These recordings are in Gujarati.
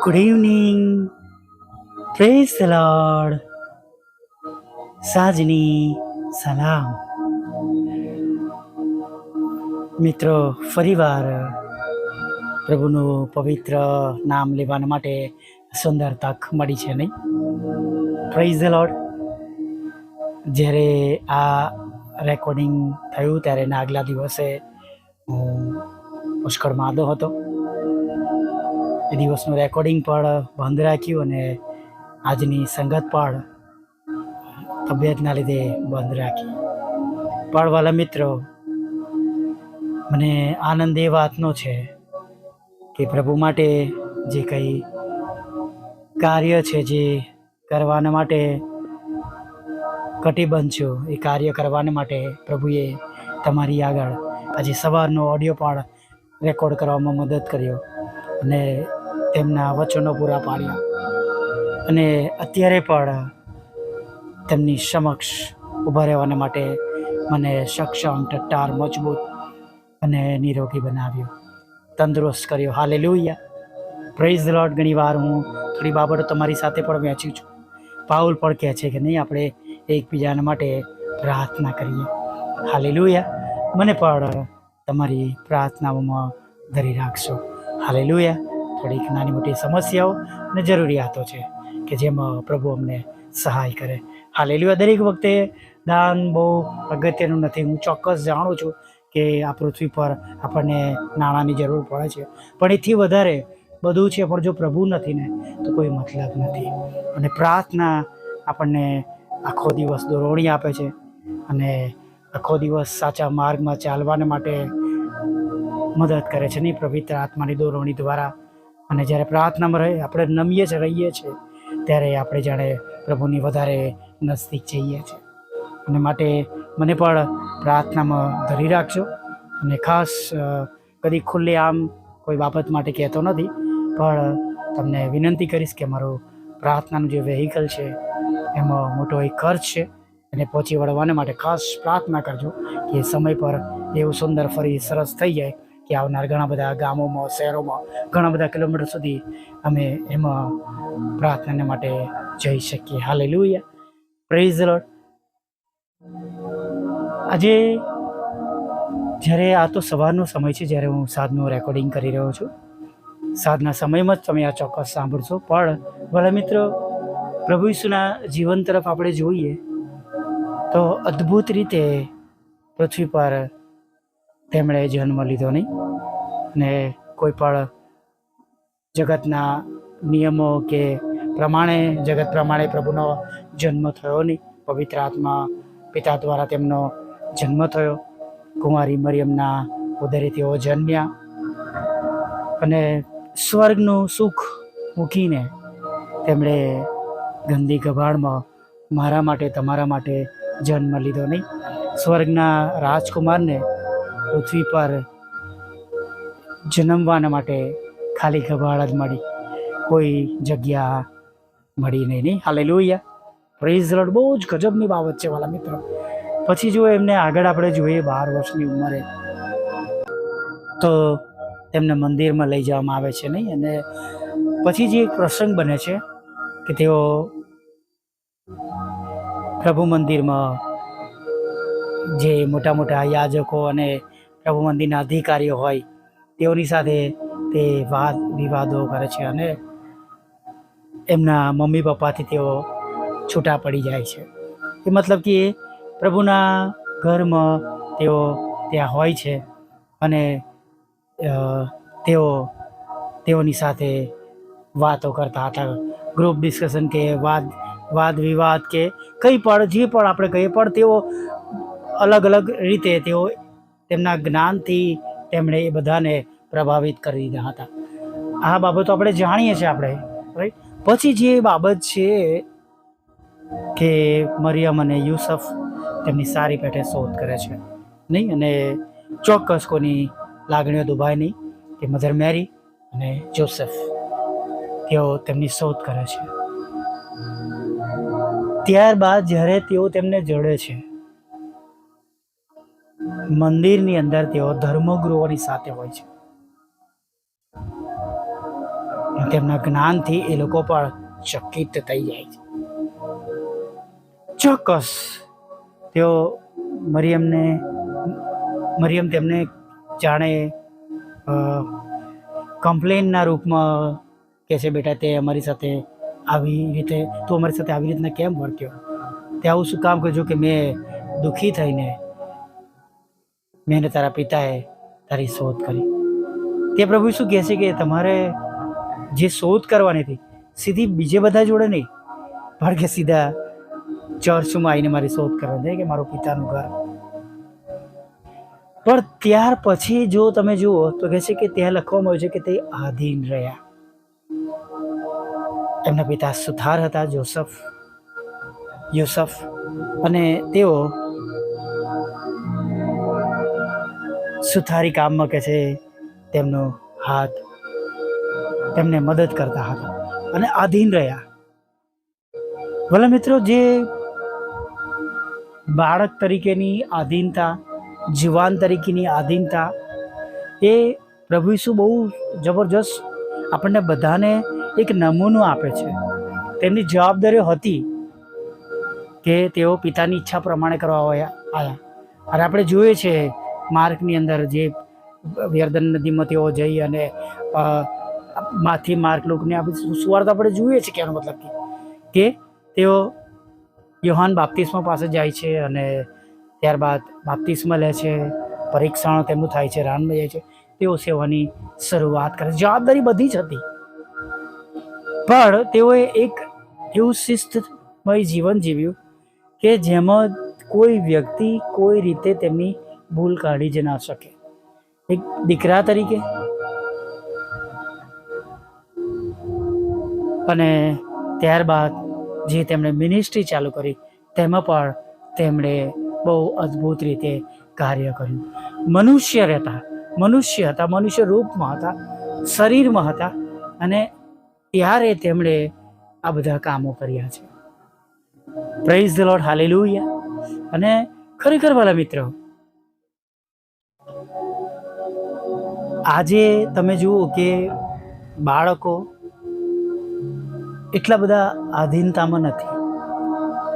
Good evening, praise the lord. સાંજની સલામ. મિત્રો, ફરીવાર પ્રભુનું પવિત્ર નામ લેવાના માટે સુંદર તક મળી છે, નહીં? Praise the lord. જ્યારે આ રેકોર્ડિંગ થયું ત્યારે એના આગલા દિવસે હું પુષ્કળમાં આદો હતો. એ દિવસનું રેકોર્ડિંગ પણ બંધ રાખ્યું અને આજની સંગત પણ તબિયતના લીધે બંધ રાખી. પણ વાલા મિત્રો, મને આનંદ એ વાતનો છે કે પ્રભુ માટે જે કંઈ કાર્ય છે, જે કરવાના માટે કટિબદ્ધ છું, એ કાર્ય કરવાના માટે પ્રભુએ તમારી આગળ આજે સવારનો ઓડિયો પણ રેકોર્ડ કરવામાં મદદ કર્યો અને તેમના વચનો પૂરા પાડ્યા. અને અત્યારે પણ તેમની સમક્ષ ઊભા રહેવાના માટે મને સક્ષમ, ટટ્ટાર, મજબૂત અને નિરોગી બનાવ્યો, તંદુરસ્ત કર્યો. Hallelujah, praise the lord. ઘણીવાર હું થોડી બાબતો તમારી સાથે પણ વહેંચું છું. પાઉલ પણ કહે છે કે નહીં, આપણે એકબીજાના માટે પ્રાર્થના કરીએ. હાલેલુયા. મને પણ તમારી પ્રાર્થનાઓમાં ધરી રાખશો. હાલેલુયા. થોડીક નાની મોટી સમસ્યાઓ અને જરૂરિયાતો છે કે જેમાં પ્રભુ અમને સહાય કરે. હાલેલુયા. દરેક વખતે દાન બહુ અગત્યનું નથી. હું ચોક્કસ જાણું છું કે આ પૃથ્વી પર આપણને નાણાંની જરૂર પડે છે, પણ એથી વધારે બધું છે. પણ જો પ્રભુ નથી ને તો કોઈ મતલબ નથી. અને પ્રાર્થના આપણને આખો દિવસ દોરવણી આપે છે અને આખો દિવસ સાચા માર્ગમાં ચાલવાને માટે મદદ કરે છે, નહીં? પવિત્ર આત્માની દોરવણી દ્વારા. અને જ્યારે પ્રાર્થનામાં આપણે નમીએ છીએ, રહીએ છીએ, ત્યારે આપણે જાણે પ્રભુની વધારે નજદીક જઈએ છીએ. અને માટે મને પણ પ્રાર્થનામાં ધરી રાખજો. અને ખાસ કદી ખુલ્લે આમ કોઈ બાબત માટે કહેતો નથી, પણ તમને વિનંતી કરીશ કે મારું પ્રાર્થનાનું જે વેહિકલ છે એમાં મોટો એક ખર્ચ છે, એને પહોંચી વળવાને માટે ખાસ પ્રાર્થના કરજો કે સમય પર એવું સુંદર ફરી સરસ થઈ જાય કે આવનાર ઘણા બધા ગામોમાં, શહેરોમાં, ઘણા બધા કિલોમીટર સુધી અમે એમાં પ્રાર્થનાને માટે જઈ શકીએ. Hallelujah, praise the lord. આજે જ્યારે આ તો સવારનો સમય છે, જ્યારે હું સાંજનું રેકોર્ડિંગ કરી રહ્યો છું. સાંજના સમયમાં જ તમે આ ચોક્કસ સાંભળશો. પણ ભલા મિત્રો, પ્રભુ ઈસુના જીવન તરફ આપણે જોઈએ તો અદ્ભુત રીતે પૃથ્વી પર તેમણે જન્મ લીધો, નહીં? ને કોઈ પણ જગતના નિયમો કે પ્રમાણે, જગત પ્રમાણે પ્રભુનો જન્મ થયો નહીં. પવિત્ર આત્મા પિતા દ્વારા તેમનો જન્મ થયો. કુંવારી મરિયમના ઉદરે તેઓ જન્મ્યા અને સ્વર્ગનું સુખ મૂકીને તેમણે ગંદી ગભાડમાં મારા માટે, તમારા માટે જન્મ લીધો, નહીં? સ્વર્ગના રાજકુમારને પૃથ્વી પર જન્મવાના માટે ખાલી ગભાડ જ મળી, કોઈ જગ્યા મળી નહીં. Hallelujah, praise the lord. બહુ જ ગજબની બાબત છે વાલા મિત્રો. પછી જો એમને આગળ આપણે જોઈએ 12 વર્ષની ઉંમરે, તો તેમને મંદિરમાં લઈ જવામાં આવે છે, નહીં? અને પછી જે એક પ્રસંગ બને છે કે તેઓ પ્રભુ મંદિરમાં જે મોટા મોટા યાજકો અને પ્રભુ મંદિરના અધિકારીઓ હોય તેઓની સાથે તે વાદ વિવાદો કરે છે અને એમના મમ્મી પપ્પાથી તેઓ છૂટા પડી જાય છે. એ મતલબ કે પ્રભુના ઘરમાં તેઓ ત્યાં હોય છે અને તેઓની સાથે વાતો કરતા હતા, ગ્રુપ ડિસ્કશન કે વાદ વિવાદ કે કંઈ પણ, જે પણ આપણે કહીએ, પણ તેઓ અલગ અલગ રીતે તેઓ તેમના જ્ઞાનથી તેમણે એ બધાને પ્રભાવિત કરી દીધા હતા. આ બાબતો આપણે જાણીએ છીએ આપણે, રાઈટ? પછી જે બાબત છે કે મરિયમ અને યુસુફ તેમની સારી પેટે શોધ કરે છે, નહીં? અને ચોક્કસ કોની લાગણીઓ દુભાય નહીં કે મધર મેરી અને જોસેફ તેઓ તેમની શોધ કરે છે. ત્યારબાદ જ્યારે તેઓ તેમને જડે છે મંદિરની અંદર, તેઓ ધર્મગુરુઓની સાથે હોય છે. તેમના જ્ઞાનથી એ લોકો પણ ચકિત થઈ જાય છે. ચોક્કસ તેઓ મરિયમ તેમને જાણે કમ્પ્લેનના રૂપમાં કહે છે, બેટા તે અમારી સાથે આવી રીતે તું અમારી સાથે આવી રીતના કેમ વર્ત્યો, તે આવું શું કામ કર્યું કે મેં દુઃખી થઈને મેં તારા પિતાએ તારી શોધ કરી. તે પ્રભુ શું કહે છે કે તમારે જે શોધ કરવાની હતી સીધી બીજે બધા જોડે નહીં, પણ કે સીધા ચર્ચમાં આવીને મારી શોધ કરવાની કે મારું પિતાનું ઘર. પણ ત્યાર પછી જો તમે જુઓ તો કહે છે કે ત્યાં લખવામાં આવ્યું છે કે તે આધીન રહ્યા. એમના પિતા સુથાર હતા, યુસફ, અને તેઓ સુથારી કામમાં કહે છે તેમનો હાથ તેમને મદદ કરતા હતા અને આધીન રહ્યા. ભલા મિત્રો, જે બાળક તરીકેની આધીનતા, જુવાન તરીકેની આધીનતા, એ પ્રભુ ઈસુ બહુ જબરજસ્ત આપણને બધાને એક નમૂનો આપે છે. તેમની જવાબદારીઓ હતી કે તેઓ પિતાની ઈચ્છા પ્રમાણે કરવા આવ્યા. અને આપણે જોઈએ છે માર્કની અંદર જે યર્દન નદીમાં તેઓ જઈ અને માથી માર્ક લોકને આપણી સુવાર્તા આપણે જોઈએ છીએ. કહેવાનો મતલબ કે તેઓ યોહાન બાપ્તિસ્મા પાસે જાય છે અને ત્યારબાદ બાપ્તિસ્મા લે છે, પરીક્ષણ તેમનું થાય છે, રાનમાં જાય છે, તેઓ સેવાની શરૂઆત કરે. જવાબદારી બધી જ હતી, પણ તેઓએ એક એવું શિસ્તમય જીવન જીવ્યું કે જેમાં કોઈ વ્યક્તિ કોઈ રીતે તેમની ભૂલ કાઢી જ ના શકે. એક દીકરા તરીકે અને ત્યારબાદ જે તેમણે મિનિસ્ટ્રી ચાલુ કરી તેમાં પણ તેમણે બહુ અદ્ભુત રીતે કાર્ય કર્યું. મનુષ્ય હતા, મનુષ્ય રૂપમાં હતા, શરીરમાં હતા, અને ત્યારે તેમણે આ બધા કામો કર્યા છે. Praise the lord, hallelujah. અને ખરેખર વાલા મિત્રો, આજે તમે જુઓ કે બાળકો એટલા બધા આધીનતામાં નથી,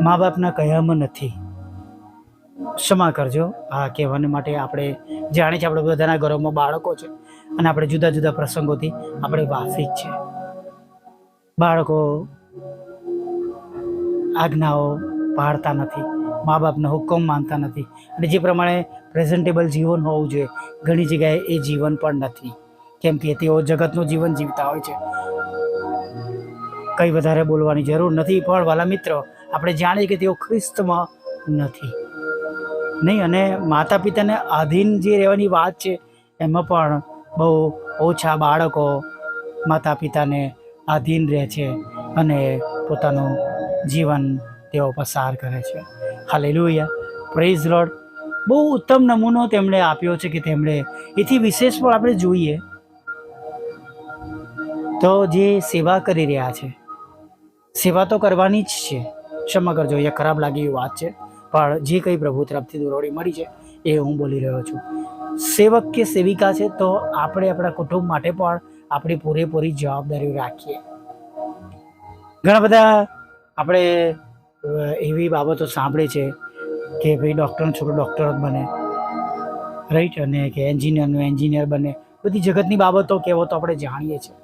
મા બાપના કહેવામાં નથી. ક્ષમા કરજો આ કહેવાને માટે. આપણે જાણીએ છીએ આપણે બધાના ઘરોમાં બાળકો છે અને આપણે જુદા જુદા પ્રસંગોથી આપણે વાફિક છે. બાળકો આજ્ઞાઓ પાળતા નથી, મા બાપના હુકમ માનતા નથી, અને જે પ્રમાણે પ્રેઝન્ટેબલ જીવન હોવું જોઈએ ઘણી જગ્યાએ એ જીવન પણ નથી, કેમ કે તેઓ જગતનું જીવન જીવતા હોય છે. કંઈ વધારે બોલવાની જરૂર નથી, પણ વાલા મિત્રો આપણે જાણીએ કે તેઓ ખ્રિસ્તમાં નથી નહીં. અને માતા પિતાને આધીન જે રહેવાની વાત છે એમાં પણ બહુ ઓછા બાળકો માતા પિતાને આધીન રહે છે અને પોતાનું જીવન તેઓ પસાર કરે છે. Hallelujah, praise lord. બહુ ઉત્તમ નમૂનો તેમણે આપ્યો છે કે તેમણે એથી વિશેષ પણ આપણે જોઈએ તો જે સેવા કરી રહ્યા છે, સેવા તો કરવાની જ છે. ક્ષમા કરજો, એ ખરાબ લાગી એવી વાત છે, પણ જે કંઈ પ્રભુ તરફથી દોરવડી મળી છે એ હું બોલી રહ્યો છું. સેવક કે સેવિકા છે તો આપણે આપણા કુટુંબ માટે પણ આપણી પૂરેપૂરી જવાબદારીઓ રાખીએ. ઘણા બધા આપણે એવી બાબતો સાંભળી છે કે ભાઈ ડૉક્ટરનો છોકરો ડૉક્ટર જ બને, રાઈટ, અને કે એન્જિનિયરનું એન્જિનિયર બને. બધી જગતની બાબતો કહેવો તો આપણે જાણીએ છીએ,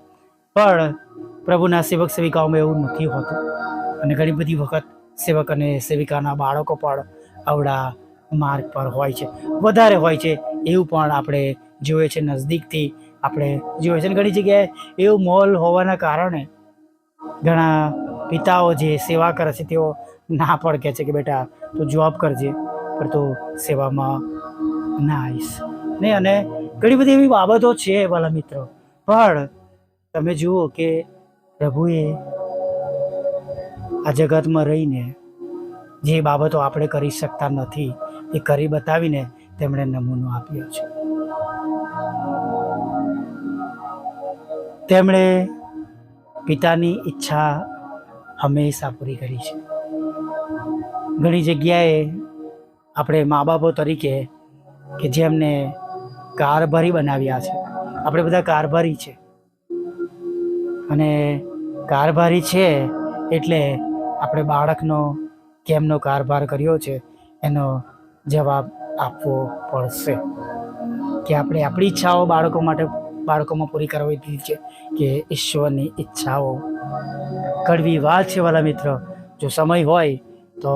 પણ પ્રભુના સેવક સેવિકાઓમાં એવું નથી હોતું. અને ઘણી બધી વખત સેવક અને સેવિકાના બાળકો પણ આવડા માર્ગ પર હોય છે, વધારે હોય છે એવું પણ આપણે જોઈએ છે, નજદીકથી આપણે જોઈએ છે. અને ઘણી જગ્યાએ એવું મોલ હોવાના કારણે ઘણા પિતાઓ જે સેવા કરે છે તેઓ ના પણ કહે છે કે બેટા તું જોબ કરજે, પણ તું સેવામાં ના આવીશ નહીં. અને ઘણી બધી એવી બાબતો છે વાલા મિત્રો, પણ તમે જુઓ કે પ્રભુએ આ જગતમાં રહીને જે બાબતો આપણે કરી શકતા નથી એ કરી બતાવીને તેમણે નમૂનો આપ્યો છે. તેમણે પિતાની ઈચ્છા હંમેશા પૂરી કરી છે. ઘણી જગ્યાએ આપણે મા બાપો તરીકે કે જેમને કારભારી બનાવ્યા છે, આપણે બધા કારભારી છે, અને કારભારી છે એટલે આપણે બાળકનો કેમનો કારભાર કર્યો છે એનો જવાબ આપવો પડશે. કે આપણે આપણી ઈચ્છાઓ બાળકોમાં પૂરી કરવી દીધી છે કે ઈશ્વરની ઈચ્છાઓ. કડવી વાત છે વાલા મિત્ર. જો સમય હોય તો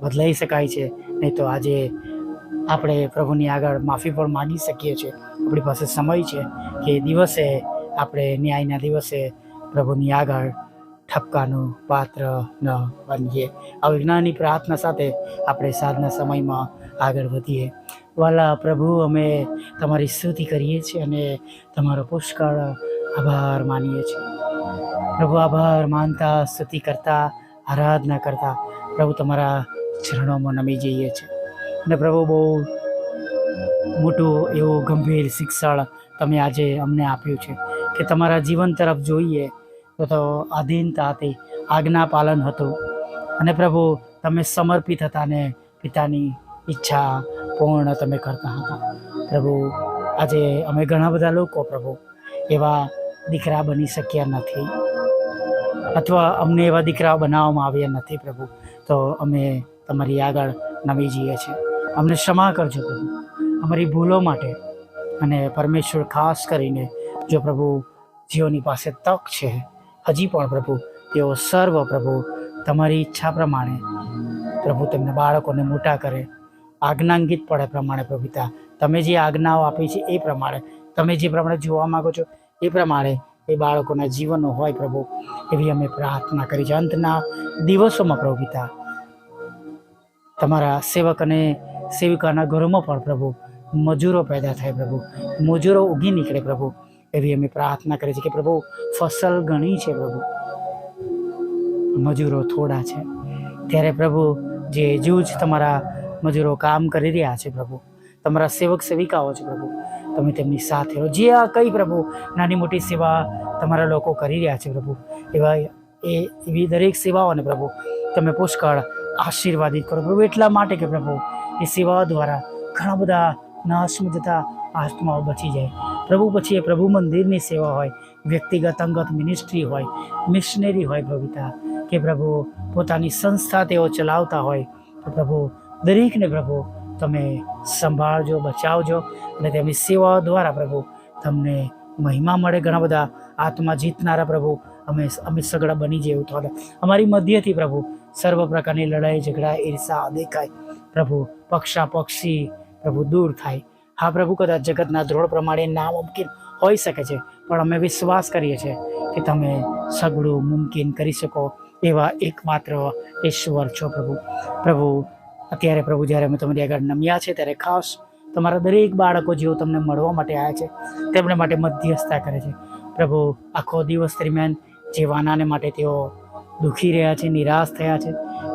બદલાઈ શકાય છે, નહીં તો આજે આપણે પ્રભુની આગળ માફી પણ માગી શકીએ છીએ. આપણી પાસે સમય છે કે દિવસે આપણે ન્યાયના દિવસે પ્રભુની આગળ ઠપકાનું પાત્ર ન બનીએ. આ વિજ્ઞાનની પ્રાર્થના સાથે આપણે સાંજના સમયમાં આગળ વધીએ. વાલા પ્રભુ, અમે તમારી સ્તુતિ કરીએ છીએ અને તમારો પુષ્કળ આભાર માનીએ છીએ. પ્રભુ, આભાર માનતા, સ્તુતિ કરતા, આરાધના કરતા પ્રભુ તમારા ચરણોમાં નમી જઈએ છીએ. અને પ્રભુ, બહુ મોટું એવું ગંભીર શિક્ષણ તમે આજે અમને આપ્યું છે કે તમારા જીવન તરફ જોઈએ તો આધીનતાથી આજ્ઞા પાલન હતું. અને પ્રભુ, તમે સમર્પિત હતા ને પિતાની ઈચ્છા પૂર્ણ તમે કરતા હતા. પ્રભુ, આજે અમે ઘણા બધા લોકો પ્રભુ એવા દીકરા બની શક્યા નથી, અથવા અમને એવા દીકરા બનાવવામાં આવ્યા નથી પ્રભુ. તો અમે તમારી આગળ નમી જઈએ છીએ. અમને ક્ષમા કરજો પ્રભુ અમારી ભૂલો માટે. અને પરમેશ્વર, ખાસ કરીને જો પ્રભુ જેઓની પાસે તક છે હજી પણ પ્રભુ, તેઓ સર્વ પ્રભુ તમારી ઈચ્છા પ્રમાણે પ્રભુ તેમને બાળકોને મોટા કરે, આજ્ઞાંકિત પડે પ્રમાણે પ્રભુ પિતા તમે જે આજ્ઞાઓ આપી છે એ પ્રમાણે, તમે જે પ્રમાણે જોવા માગો છો એ પ્રમાણે એ બાળકોના જીવનો હોય પ્રભુ, એવી અમે પ્રાર્થના કરી છે. અંતના દિવસોમાં પ્રભુ પિતા તમારા સેવક અને સેવિકાના ઘરોમાં પણ પ્રભુ મજૂરો પેદા થાય પ્રભુ, મજૂરો ઉગી નીકળે પ્રભુ, એવી અમે પ્રાર્થના કરી છે કે પ્રભુ ફસલ ઘણી છે પ્રભુ, મજૂરો થોડા છે. ત્યારે પ્રભુ જે જૂજ તમારા મજૂરો કામ કરી રહ્યા છે પ્રભુ, તમારા સેવક સેવિકાઓ છે પ્રભુ, તમે તેમની સાથે રહો. જે આ કઈ પ્રભુ નાની મોટી સેવા તમારા લોકો કરી રહ્યા છે પ્રભુ, એવી દરેક સેવાઓને પ્રભુ તમે પુષ્કળ આશીર્વાદિત કરો પ્રભુ. એટલા માટે કે પ્રભુ એ સેવાઓ દ્વારા ઘણા બધા નાશમાં જતા આત્માઓ બચી જાય પ્રભુ. પછી એ પ્રભુ મંદિરની સેવા હોય, વ્યક્તિગત અંગત મિનિસ્ટ્રી હોય, મિશનરી હોય પ્રભુતા, કે પ્રભુ પોતાની સંસ્થા તેઓ ચલાવતા હોય, તો પ્રભુ દરેકને પ્રભુ તમે સંભાળજો, બચાવજો અને તેમની સેવાઓ દ્વારા પ્રભુ તમને મહિમા મળે. ઘણા બધા આત્મા જીતનારા પ્રભુ અમે સગડા બની જાય એવું થવા અમારી મધ્યથી પ્રભુ સર્વ પ્રકારની લડાઈ, ઝઘડા, ઈર્ષા, દેખાય પ્રભુ, પક્ષી પ્રભુ દૂર થાય. હા પ્રભુ, કદાચ જગતના ધ્રોળ પ્રમાણે નામુમકિન હોઈ શકે છે, પણ અમે વિશ્વાસ કરીએ છીએ કે તમે સગળું મુમકિન કરી શકો એવા એકમાત્ર ઈશ્વર છો પ્રભુ. પ્રભુ, અત્યારે પ્રભુ જ્યારે અમે તમારી આગળ નમ્યા છે ત્યારે ખાસ તમારા દરેક બાળકો જેઓ તમને મળવા માટે આવ્યા છે તેમના માટે મધ્યસ્થતા કરે છે પ્રભુ. આખો દિવસ દરમિયાન જે વાનાને માટે તેઓ દુઃખી રહ્યા છે, નિરાશ થયા છે,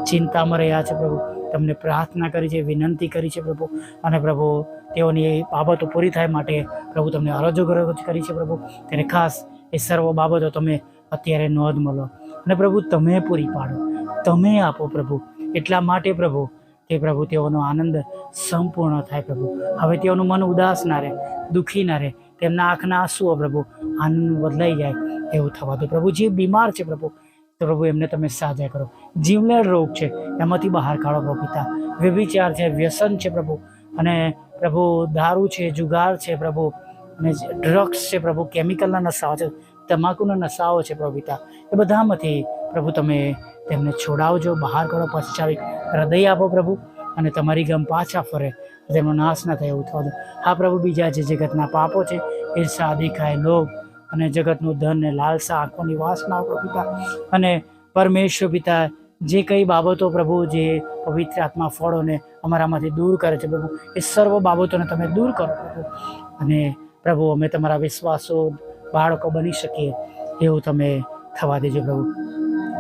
ચિંતામાં રહ્યા છે પ્રભુ, તમને પ્રાર્થના કરી છે, વિનંતી કરી છે પ્રભુ. અને પ્રભુ તેઓની એ બાબતો પૂરી થાય માટે પ્રભુ તમને અરજો કરી છે પ્રભુ. તેને ખાસ એ સર્વ બાબતો તમે અત્યારે નોંધ મળો અને પ્રભુ તમે પૂરી પાડો, તમે આપો પ્રભુ. એટલા માટે પ્રભુ કે પ્રભુ તેઓનો આનંદ સંપૂર્ણ થાય પ્રભુ. હવે તેઓનું મન ઉદાસ ના રહે, દુઃખી ના રહે, તેમના આંખના આંસુઓ પ્રભુ આનંદ બદલાઈ જાય એવું થવા દો પ્રભુ. જે બીમાર છે પ્રભુ, તો પ્રભુ એમને તમે સાજા કરો. જીવલેણ રોગ છે એમાંથી બહાર કાઢો પ્રભુ પિતા. વ્યભિચાર છે, વ્યસન છે પ્રભુ, અને પ્રભુ દારૂ છે, જુગાર છે પ્રભુ, અને ડ્રગ્સ છે પ્રભુ, કેમિકલના નશાઓ છે, તમાકુના નશાઓ છે પ્રભુ પિતા, એ બધામાંથી પ્રભુ તમે તેમને છોડાવજો, બહાર કરો. પશ્ચાવી હૃદય આપો પ્રભુ, અને તમારી ગમ પાછા ફરે, તેમનો નાશ ના થાય એવું થવા દો. હા પ્રભુ, બીજા જે જગતના પાપો છે, ઈર્ષા, દેખાય, લોભ અને જગતનું ધન ને લાલસા, આંખોની વાસના પ્રભુ પિતા, અને પરમેશ્વર પિતા જે કઈ બાબતો પ્રભુ જે પવિત્ર આત્મા ફળોને અમારામાંથી દૂર કરે છે પ્રભુ, એ સર્વ બાબતોને તમે દૂર કરો પ્રભુ. અને પ્રભુ અમે તમારા વિશ્વાસો બાળકો બની શકીએ એવું તમે થવા દેજો પ્રભુ.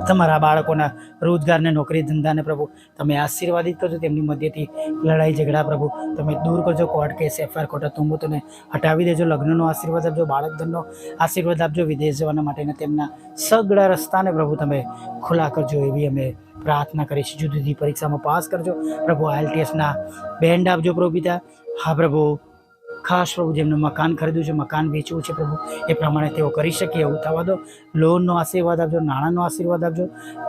તમારા બાળકોના રોજગારને, નોકરી ધંધાને પ્રભુ તમે આશીર્વાદિત કરજો. તેમની મધ્યથી લડાઈ ઝઘડા પ્રભુ તમે દૂર કરજો. કોર્ટ કેસ, એફઆઈઆર, ખોટા તુંબોતોને હટાવી દેજો. લગ્નનો આશીર્વાદ આપજો, બાળક ધનનો આશીર્વાદ આપજો. વિદેશ જવાના માટેના તેમના સગળા રસ્તાને પ્રભુ તમે ખુલ્લા કરજો એવી અમે પ્રાર્થના કરીશું. જુદી જુદી પરીક્ષામાં પાસ કરજો પ્રભુ. IELTSના બેન્ડ આપજો પ્રભુ પિતા. હા પ્રભુ, ખાસ પ્રભુ જેમને મકાન ખરીદ્યું છે, મકાન વેચવું છે પ્રભુ, એ પ્રમાણે તેઓ કરી શકે એવું થવા દો. લોનનો આશીર્વાદ આપજો, નાણાંનો આશીર્વાદ આપજો.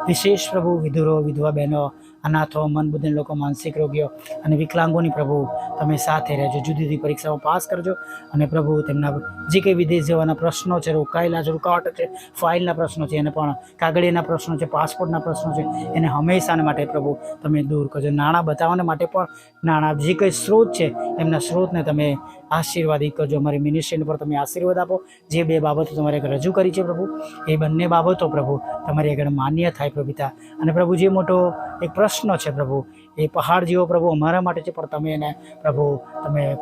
વિશેષ પ્રભુ વિધુરો, વિધવા બહેનો, અનાથો, મનબુદ્ધિના લોકો, માનસિક રોગીઓ અને વિકલાંગોની પ્રભુ તમે સાથે રહેજો. જુદી જુદી પરીક્ષાઓ પાસ કરજો. અને પ્રભુ તેમના જે કંઈ વિદેશ જવાના પ્રશ્નો છે, રોકાયેલા છે, રૂકાવટ છે, ફાઇલના પ્રશ્નો છે, એને પણ કાગળિયાના પ્રશ્નો છે, પાસપોર્ટના પ્રશ્નો છે, એને હંમેશાને માટે પ્રભુ તમે દૂર કરજો. નાણાં બતાવવાના માટે પણ નાણાં જે કંઈ સ્ત્રોત છે એમના સ્ત્રોતને તમે આશીર્વાદિત કરજો. અમારી મિનિસ્ટ્રીને પર તમે આશીર્વાદ આપો. જે બે બાબતો તમારે આગળ રજૂ કરી છે પ્રભુ, એ બંને બાબતો પ્રભુ તમારી આગળ માન્ય થાય પ્રભુ પિતા. અને પ્રભુ જે મોટો એક પ્રશ્ન છે પ્રભુ, એ પહાડ જેવો પ્રભુ અમારા માટે છે, પણ તમે એને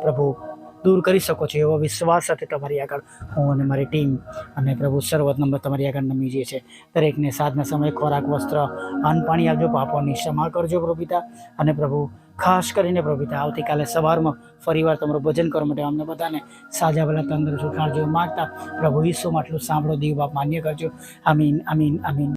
પ્રભુ દૂર કરી શકો છો એવો વિશ્વાસ સાથે તમારી આગળ હું અને મારી ટીમ અને પ્રભુ સર્વત નંબર તમારી આગળ નમી જઈએ છે. દરેકને સાધના સમયે ખોરાક, વસ્ત્ર, અન્ન, પાણી આપજો. પાપોની ક્ષમા કરજો પ્રભુ પિતા. અને પ્રભુ ખાસ કરીને પ્રભુ પિતા આવતીકાલે સવારમાં ફરીવાર તમારું ભજન કરવા માટે અમને બધાને સાજા ભલા તંદુરસ્ત ઉઠાડજો માગતા પ્રભુ ઈસુમાં આટલું સાંભળો, દીવ બાપ માન્ય કરજો. આમીન, આમીન, આમીન.